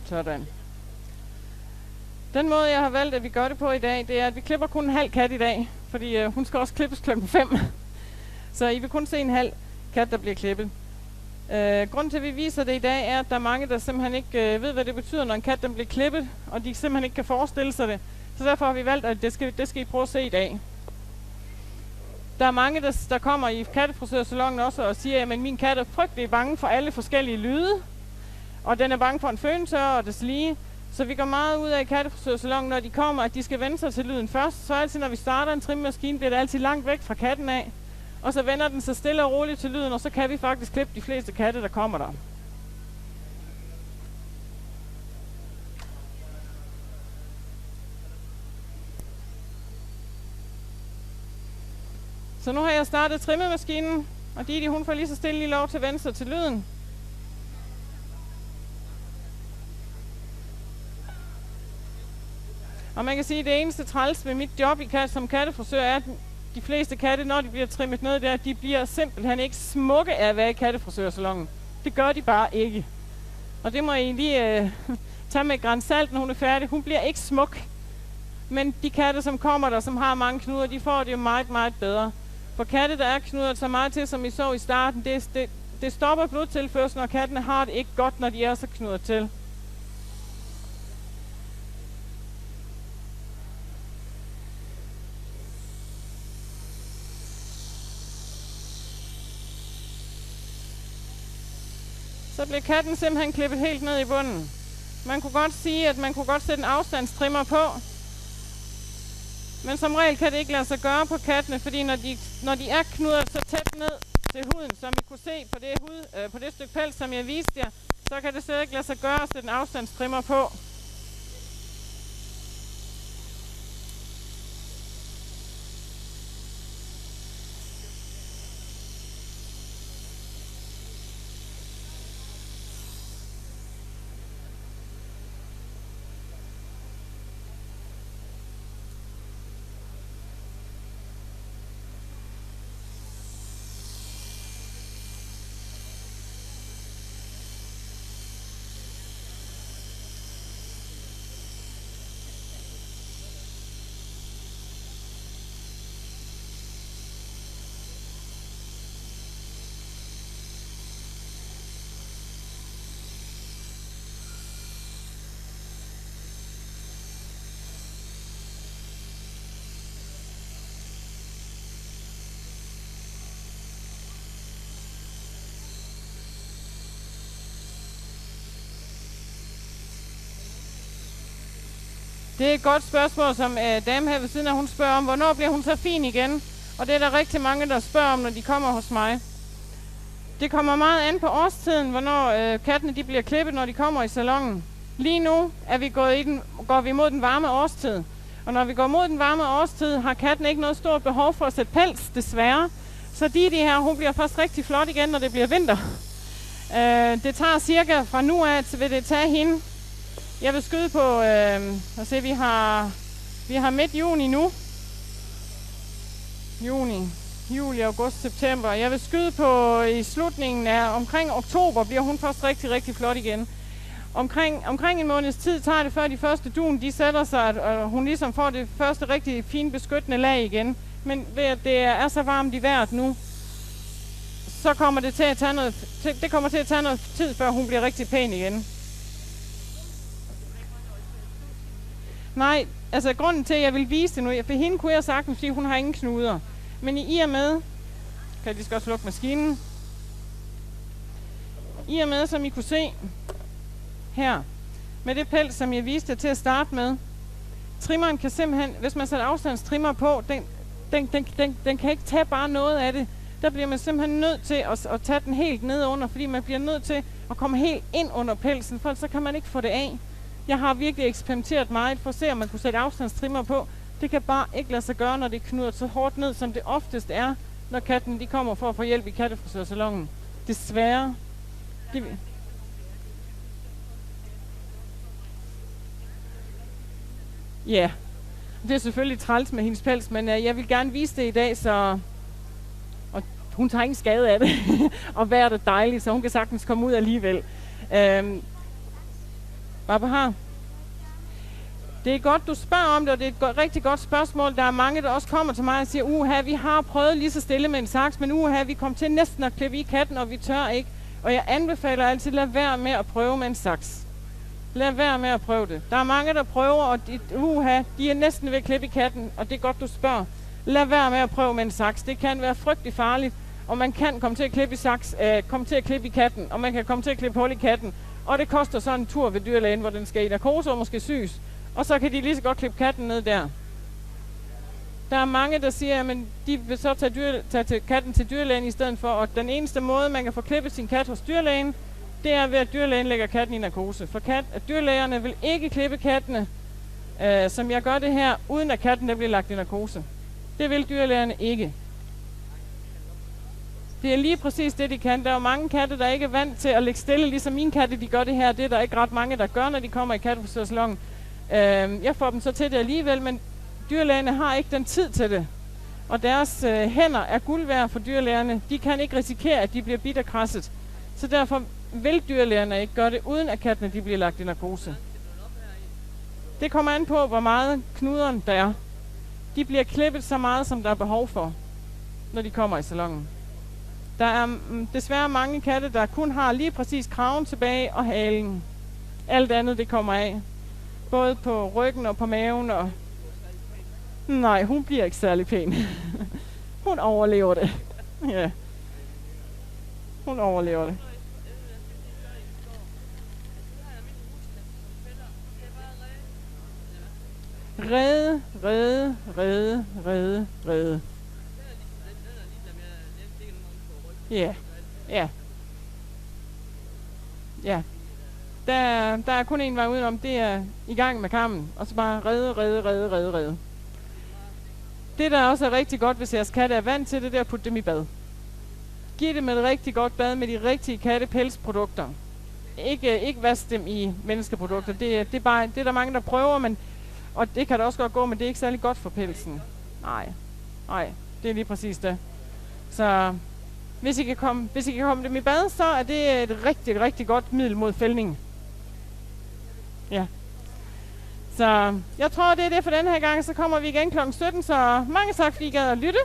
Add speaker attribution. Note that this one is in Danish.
Speaker 1: Sådan. Den måde, jeg har valgt, at vi gør det på i dag, det er, at vi klipper kun en halv kat i dag. Fordi hun skal også klippes klokken 5. Så I vil kun se en halv kat, der bliver klippet. Grunden til, at vi viser det i dag, er, at der er mange, der simpelthen ikke ved, hvad det betyder, når en kat den bliver klippet, og de simpelthen ikke kan forestille sig det. Så derfor har vi valgt, at det skal I prøve at se i dag. Der er mange, der kommer i kattefrisørsalongen også og siger, at min kat er frygtelig bange for alle forskellige lyde, og den er bange for en føntør og deslige. Så vi går meget ud af i kattefrisørsalongen, når de kommer, at de skal vende sig til lyden først. Så altid, når vi starter en trimmaskine, bliver det altid langt væk fra katten af. Og så vender den sig stille og roligt til lyden, og så kan vi faktisk klippe de fleste katte, der kommer der. Så nu har jeg startet trimmemaskinen, og Didi, hun får lige så stille lige lov til at vende sig til lyden. Og man kan sige, at det eneste træls ved mit job som kattefrisør er, at de fleste katte, når de bliver trimmet ned der, de bliver simpelthen ikke smukke af at være i kattefrisørsalongen. Det gør de bare ikke. Og det må I lige tage med et gran salt, når hun er færdig. Hun bliver ikke smuk. Men de katte, som kommer der, som har mange knuder, de får det jo meget, meget bedre. For katte, der er knuder så meget til, som I så i starten, det stopper blodtilførslen, og kattene har det ikke godt, når de er så knuder til. Så bliver katten simpelthen klippet helt ned i bunden. Man kunne godt sige, at man kunne godt sætte en afstandstrimmer på. Men som regel kan det ikke lade sig gøre på kattene, fordi når de er knudret så tæt ned til huden, som I kunne se på det stykke pels, som jeg viste jer, så kan det slet ikke lade sig gøre at sætte en afstandstrimmer på. Det er et godt spørgsmål, som dame her ved siden af, hun spørger om, hvornår bliver hun så fin igen? Og det er der rigtig mange, der spørger om, når de kommer hos mig. Det kommer meget an på årstiden, hvornår kattene de bliver klippet, når de kommer i salongen. Lige nu er vi går vi mod den varme årstid. Og når vi går mod den varme årstid, har katten ikke noget stort behov for at sætte pels, desværre. Så Didi her, hun bliver først rigtig flot igen, når det bliver vinter. Det tager cirka fra nu af, vil det tage hende. Jeg vil skyde på, vi har midt juni nu. Juni, juli, august, september. Jeg vil skyde på i slutningen af, omkring oktober bliver hun først rigtig, rigtig flot igen. Omkring en måneds tid tager det, før de første dun, de sætter sig, og hun ligesom får det første rigtig fine beskyttende lag igen. Men ved at det er så varmt i vejret nu, så kommer det til at tage noget tid, før hun bliver rigtig pæn igen. Nej, altså grunden til, at jeg vil vise det nu, for hende kunne jeg sagtens sige, at hun har ingen knuder. Men i og med, kan jeg lige skal også lukke maskinen, i og med, som I kunne se her, med det pels, som jeg viste jer til at starte med, trimmeren kan simpelthen, hvis man sætter afstandstrimmer på, den kan ikke tage bare noget af det. Der bliver man simpelthen nødt til at tage den helt ned under, fordi man bliver nødt til at komme helt ind under pelsen, for så kan man ikke få det af. Jeg har virkelig eksperimenteret meget for at se, om man kunne sætte afstandstrimmer på. Det kan bare ikke lade sig gøre, når det knuder så hårdt ned, som det oftest er, når katten de kommer for at få hjælp i kattefrisørsalongen. Desværre. Ja, det er selvfølgelig træls med hendes pels, men jeg vil gerne vise det i dag, så og hun tager ingen skade af det, og vejret er dejligt, så hun kan sagtens komme ud alligevel. Bare på her. Det er godt, du spørger om det, og det er et rigtig godt spørgsmål. Der er mange, der også kommer til mig og siger, vi har prøvet lige så stille med en saks, men vi kom til næsten at klippe i katten, og vi tør ikke. Og jeg anbefaler altid, lad være med at prøve med en saks. Lad være med at prøve det. Der er mange, der prøver, og de er næsten ved at klippe i katten, og det er godt, du spørger. Lad være med at prøve med en saks. Det kan være frygtelig farligt, og man kan komme til at klippe i katten, og man kan komme til at klippe hul i katten. Og det koster så en tur ved dyrlægen, hvor den skal i narkose og måske syes. Og så kan de lige så godt klippe katten ned der. Der er mange, der siger, at de vil så tage katten til dyrlægen i stedet for. Og den eneste måde, man kan få klippet sin kat hos dyrlægen, det er ved, at dyrlægen lægger katten i narkose. For dyrlægerne vil ikke klippe kattene, som jeg gør det her, uden at katten der bliver lagt i narkose. Det vil dyrlægerne ikke. Det er lige præcis det, de kan. Der er jo mange katte, der ikke er vant til at ligge stille, ligesom mine katte, de gør det her. Det er der ikke ret mange, der gør, når de kommer i kattefrisørsalongen. Jeg får dem så til det alligevel, men dyrlægerne har ikke den tid til det. Og deres hænder er guld værd for dyrlægerne. De kan ikke risikere, at de bliver bidt og krasset. Så derfor vil dyrlægerne ikke gøre det, uden at kattene de bliver lagt i narkose. Det kommer an på, hvor meget knuderen der er. De bliver klippet så meget, som der er behov for, når de kommer i salongen. Der er desværre mange katte, der kun har lige præcis kraven tilbage og halen. Alt andet, det kommer af. Både på ryggen og på maven. Og nej, hun bliver ikke særlig pæn. Hun overlever det. Ja. Hun overlever det. Rede. Ja. Der er kun en vej udenom, det er i gang med kammen, og så bare rede. Det, der også er rigtig godt, hvis jeres katte er vant til det, det er at putte dem i bad. Giv dem et rigtig godt bad med de rigtige kattepelsprodukter. Ikke vask dem i menneskeprodukter. Det er der mange, der prøver, og det kan da også godt gå, men det er ikke særlig godt for pelsen. Nej, det er lige præcis det. Så hvis I kan komme dem i bad, så er det et rigtig, rigtig godt middel mod fældning. Ja. Så jeg tror, det er det for den her gang. Så kommer vi igen kl. 17, så mange tak, fordi I gad at lytte.